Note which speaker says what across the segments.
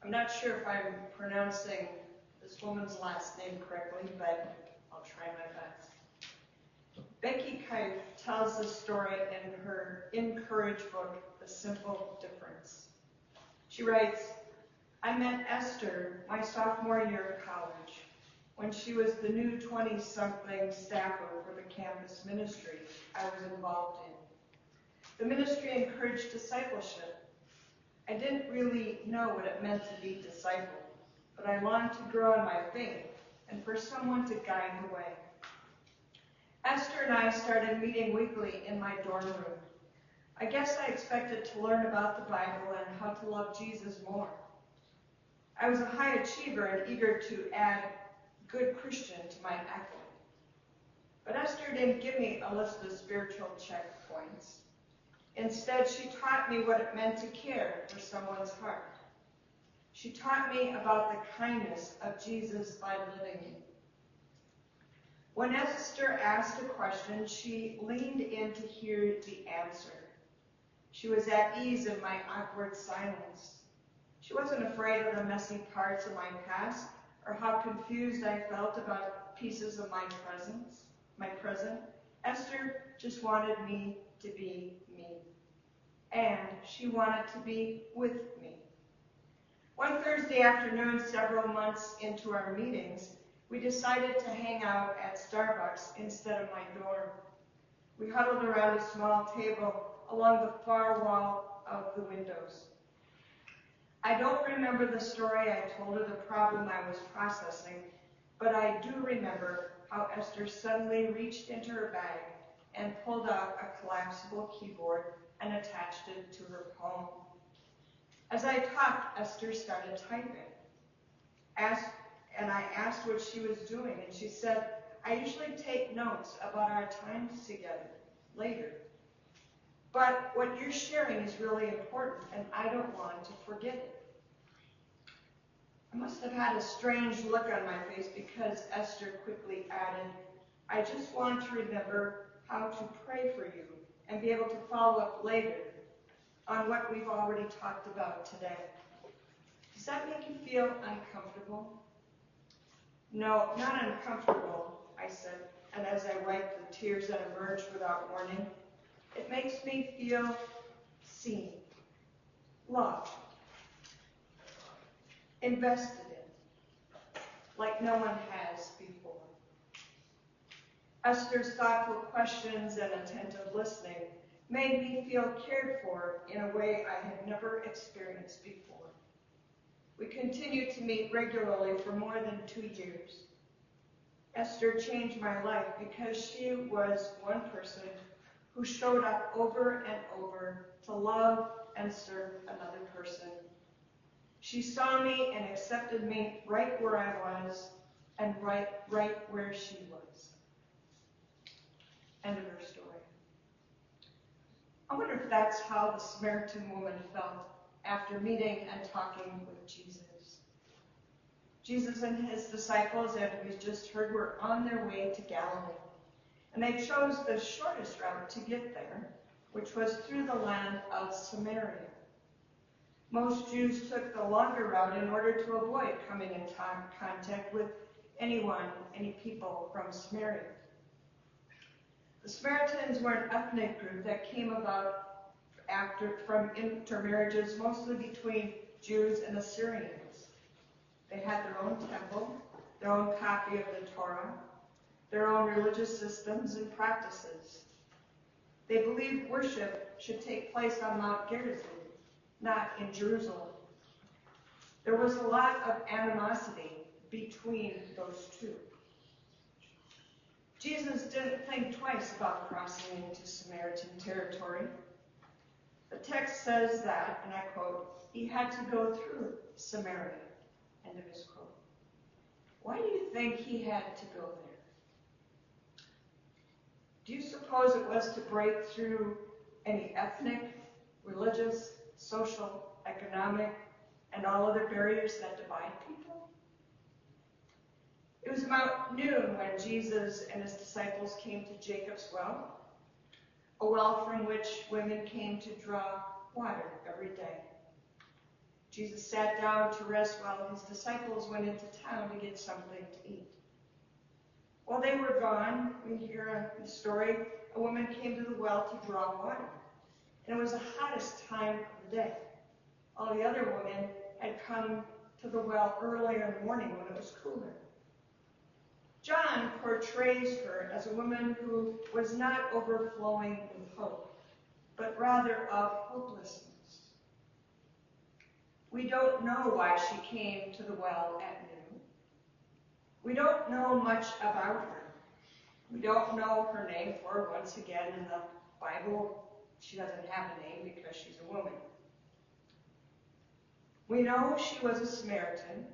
Speaker 1: I'm not sure if I'm pronouncing this woman's last name correctly, but I'll try my best. Becky Kife tells the story in her In Courage book, The Simple Difference. She writes, I met Esther my sophomore year of college when she was the new 20-something staffer for the campus ministry I was involved in. The ministry encouraged discipleship. I didn't really know what it meant to be discipled, but I longed to grow in my faith and for someone to guide the way. Esther and I started meeting weekly in my dorm room. I guess I expected to learn about the Bible and how to love Jesus more. I was a high achiever and eager to add good Christian to my accolade. But Esther didn't give me a list of spiritual checkpoints. Instead, she taught me what it meant to care for someone's heart. She taught me about the kindness of Jesus by living it. When Esther asked a question, she leaned in to hear the answer. She was at ease in my awkward silence. She wasn't afraid of the messy parts of my past or how confused I felt about pieces of my present. Esther just wanted me to be me. And she wanted to be with me. One Thursday afternoon, several months into our meetings, we decided to hang out at Starbucks instead of my dorm. We huddled around a small table along the far wall of the windows. I don't remember the story I told her, the problem I was processing, but I do remember how Esther suddenly reached into her bag and pulled out a collapsible keyboard and attached it to her palm. As I talked, Esther started typing. I asked what she was doing, and she said, I usually take notes about our times together later. But what you're sharing is really important, and I don't want to forget it. I must have had a strange look on my face because Esther quickly added, I just want to remember how to pray for you and be able to follow up later on what we've already talked about today. Does that make you feel uncomfortable? No, not uncomfortable, I said, and as I wiped the tears that emerged without warning, it makes me feel seen, loved, invested in, like no one has before. Esther's thoughtful questions and attentive listening made me feel cared for in a way I had never experienced before. We continued to meet regularly for more than 2 years. Esther changed my life because she was one person who showed up over and over to love and serve another person. She saw me and accepted me right where I was and right where she was. End of her story. I wonder if that's how the Samaritan woman felt after meeting and talking with Jesus. Jesus and his disciples, as we just heard, were on their way to Galilee. And they chose the shortest route to get there, which was through the land of Samaria. Most Jews took the longer route in order to avoid coming in contact with any people from Samaria. The Samaritans were an ethnic group that came about from intermarriages, mostly between Jews and Assyrians. They had their own temple, their own copy of the Torah, their own religious systems and practices. They believed worship should take place on Mount Gerizim, not in Jerusalem. There was a lot of animosity between those two. Jesus didn't think twice about crossing into Samaritan territory. The text says that, and I quote, he had to go through Samaria. End of his quote. Why do you think he had to go there? Do you suppose it was to break through any ethnic, religious, social, economic, and all other barriers that divide people? It was about noon when Jesus and his disciples came to Jacob's well, a well from which women came to draw water every day. Jesus sat down to rest while his disciples went into town to get something to eat. While they were gone, we hear the story, a woman came to the well to draw water. And it was the hottest time of the day. All the other women had come to the well earlier in the morning when it was cooler. John portrays her as a woman who was not overflowing with hope, but rather of hopelessness. We don't know why she came to the well at noon. We don't know much about her. We don't know her name, for once again in the Bible, she doesn't have a name because she's a woman. We know she was a Samaritan,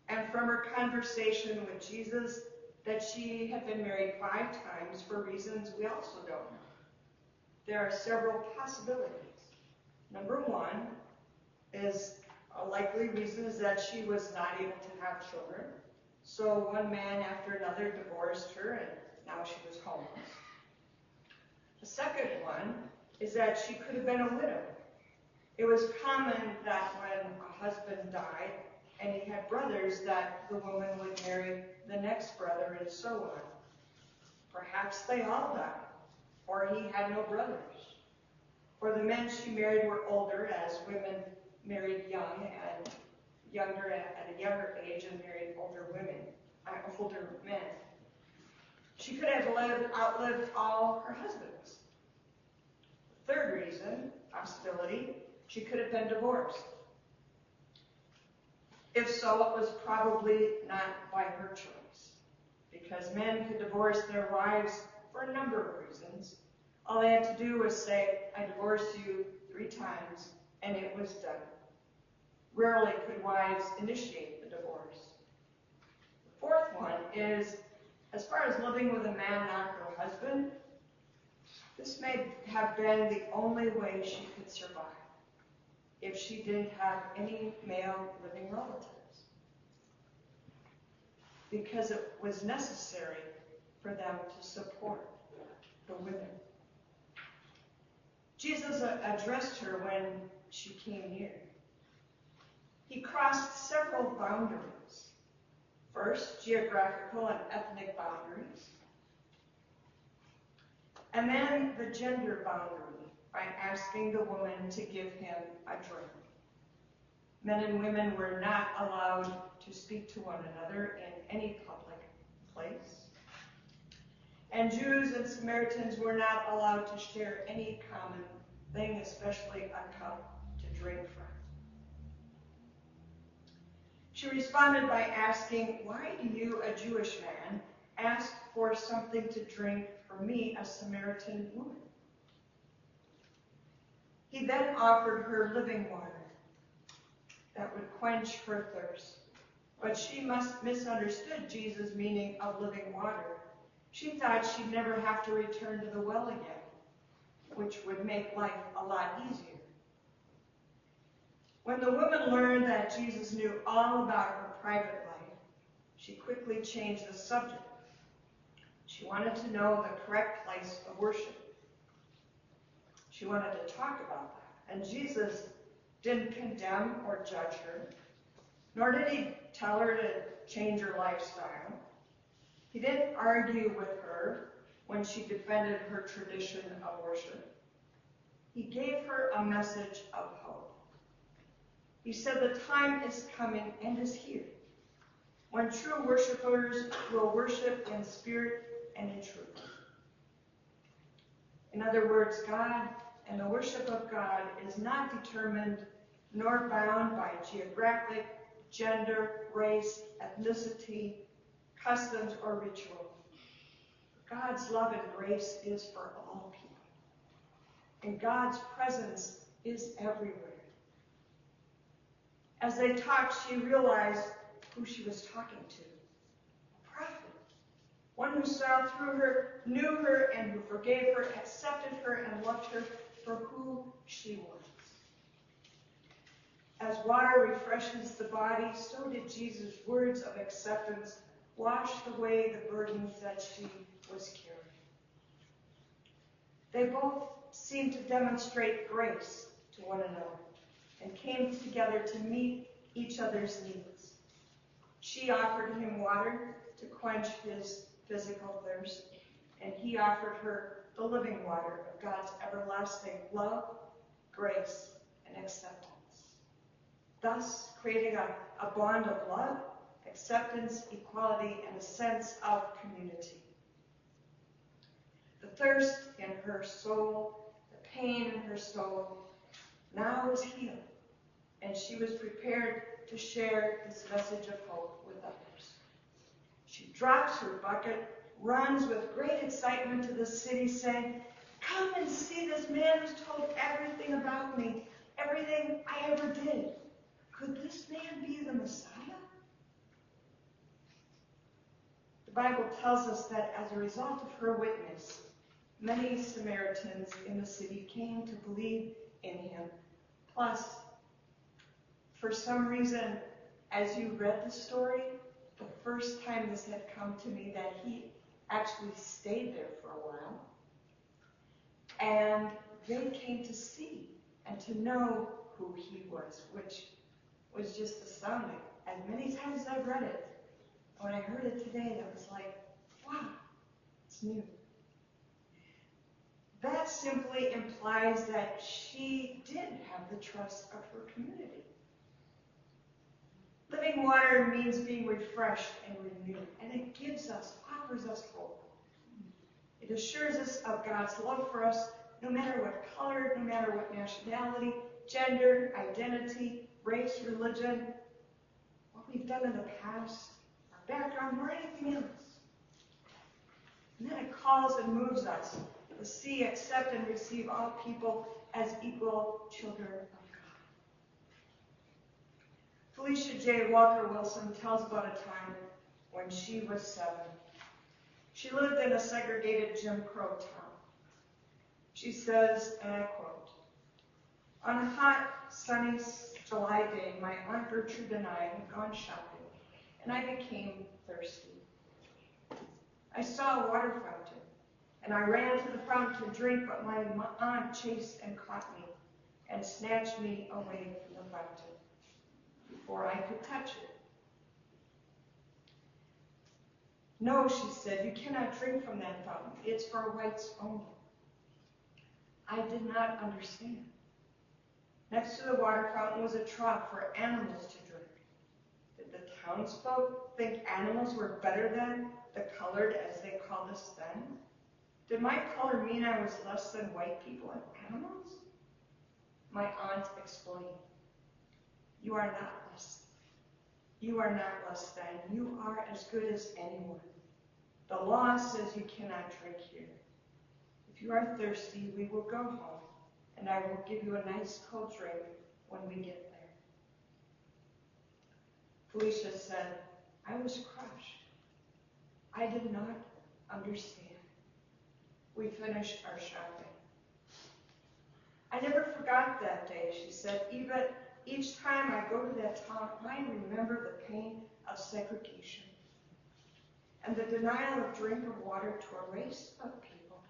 Speaker 1: and from her conversation with Jesus that she had been married 5 times for reasons we also don't know. There are several possibilities. Number one is a likely reason is that she was not able to have children. So one man after another divorced her, and now she was homeless. The second one is that she could have been a widow. It was common that when a husband died and he had brothers, that the woman would marry the next brother and so on. Perhaps they all died, or he had no brothers. Or the men she married were older, as women married young and younger at a younger age and married older men. She could have outlived all her husbands. The third reason, possibility, she could have been divorced. If so, it was probably not by her choice, because men could divorce their wives for a number of reasons. All they had to do was say, I divorce you 3 times, and it was done. Rarely could wives initiate the divorce. The fourth one is, as far as living with a man not her husband, this may have been the only way she could survive if she didn't have any male living relatives, because it was necessary for them to support the women. Jesus addressed her when she came near. He crossed several boundaries. First, geographical and ethnic boundaries, and then the gender boundary by asking the woman to give him a drink. Men and women were not allowed to speak to one another in any public place. And Jews and Samaritans were not allowed to share any common thing, especially a cup to drink from. She responded by asking, why do you, a Jewish man, ask for something to drink from me, a Samaritan woman? He then offered her living water that would quench her thirst. But she misunderstood Jesus' meaning of living water. She thought she'd never have to return to the well again, which would make life a lot easier. When the woman learned that Jesus knew all about her private life, she quickly changed the subject. She wanted to know the correct place of worship. She wanted to talk about that. And Jesus didn't condemn or judge her, nor did he tell her to change her lifestyle. He didn't argue with her when she defended her tradition of worship. He gave her a message of hope. He said the time is coming and is here when true worshipers will worship in spirit and in truth. In other words, God and the worship of God is not determined nor bound by geographic, gender, race, ethnicity, customs, or ritual. God's love and grace is for all people. And God's presence is everywhere. As they talked, she realized who she was talking to. A prophet. One who saw through her, knew her, and who forgave her, accepted her, and loved her for who she was. As water refreshes the body, so did Jesus' words of acceptance wash away the burdens that she was carrying. They both seemed to demonstrate grace to one another. and came together to meet each other's needs. She offered him water to quench his physical thirst, and he offered her the living water of God's everlasting love, grace, and acceptance, thus creating a bond of love, acceptance, equality, and a sense of community. The thirst in her soul, the pain in her soul, now was healed, and she was prepared to share this message of hope with others. She drops her bucket, runs with great excitement to the city, saying, "Come and see this man who's told everything about me, everything I ever did. Could this man be the Messiah?" The Bible tells us that as a result of her witness, many Samaritans in the city came to believe in him. Plus, for some reason, as you read the story, the first time this had come to me that he actually stayed there for a while. And they came to see and to know who he was, which was just astounding. As many times as I've read it, when I heard it today, I was like, wow, it's new. That simply implies that she did have the trust of her community. Living water means being refreshed and renewed, and it offers us hope. It assures us of God's love for us, no matter what color, no matter what nationality, gender, identity, race, religion, what we've done in the past, our background, or anything else. And then it calls and moves us to see, accept, and receive all people as equal children of God. Felicia J. Walker Wilson tells about a time when she was 7. She lived in a segregated Jim Crow town. She says, and I quote, "On a hot, sunny July day, my Aunt Gertrude and I had gone shopping, and I became thirsty. I saw a water fountain, and I ran to the fountain to drink, but my aunt chased and caught me and snatched me away from the fountain before I could touch it. No," she said, "you cannot drink from that fountain. It's for whites only." I did not understand. Next to the water fountain was a trough for animals to drink. Did the townsfolk think animals were better than the colored, as they called us then? Did my color mean I was less than white people and animals? My aunt explained, "You are not less. You are not less than. You are as good as anyone. The law says you cannot drink here. If you are thirsty, we will go home, and I will give you a nice cold drink when we get there." Felicia said, "I was crushed. I did not understand." We finished our shopping. "I never forgot that day," she said. "Even each time I go to that town, I remember the pain of segregation and the denial of drink or water to a race of people.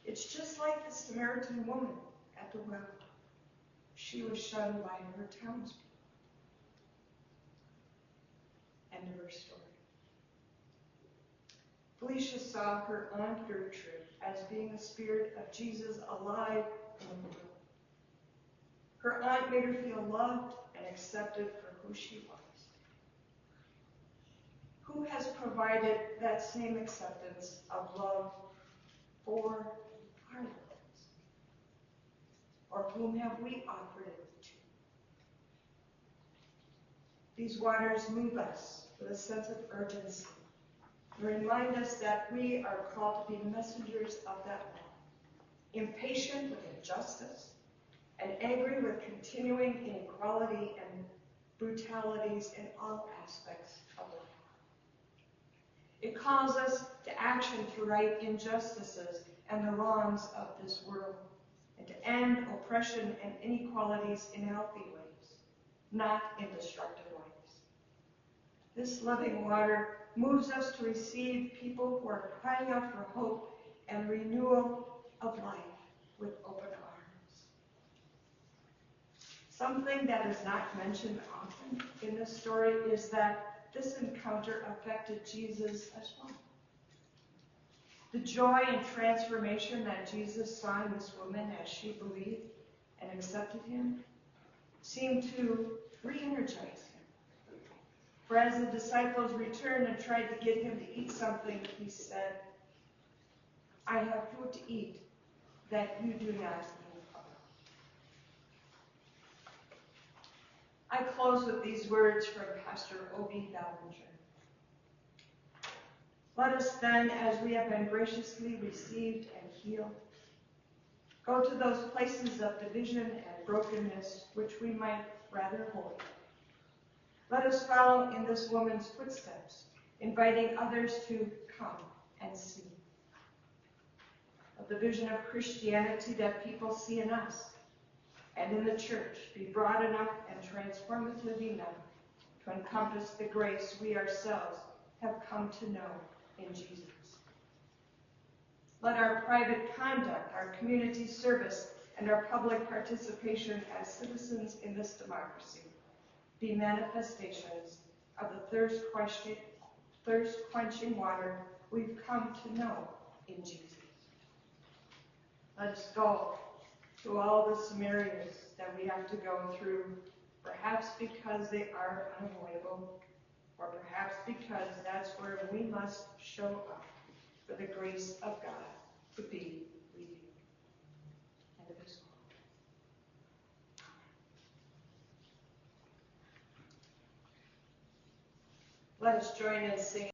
Speaker 1: It's just like the Samaritan woman at the well. She was shunned by her townspeople." End of her story. Felicia saw her Aunt Gertrude as being the spirit of Jesus alive in the world. Her aunt made her feel loved and accepted for who she was. Who has provided that same acceptance of love for our lives? Or whom have we offered it to? These waters move us with a sense of urgency and remind us that we are called to be messengers of that love, impatient with injustice and angry with continuing inequality and brutalities in all aspects of life. It calls us to action to right injustices and the wrongs of this world, and to end oppression and inequalities in healthy ways, not in destructive ways. This living water moves us to receive people who are crying out for hope and renewal of life with open arms. Something that is not mentioned often in this story is that this encounter affected Jesus as well. The joy and transformation that Jesus saw in this woman as she believed and accepted him seemed to re-energize him. For as the disciples returned and tried to get him to eat something, he said, "I have food to eat that you do not know." I close with these words from Pastor Obie Ballinger. Let us then, as we have been graciously received and healed, go to those places of division and brokenness which we might rather avoid. Let us follow in this woman's footsteps, inviting others to come and see. Let the vision of Christianity that people see in us and in the church be broad enough and transformative enough to encompass the grace we ourselves have come to know in Jesus. Let our private conduct, our community service, and our public participation as citizens in this democracy be manifestations of the thirst-quenching water we've come to know in Jesus. Let us go to all the scenarios that we have to go through, perhaps because they are unavoidable, or perhaps because that's where we must show up for the grace of God to be revealed. End of his quote. Let us join in singing.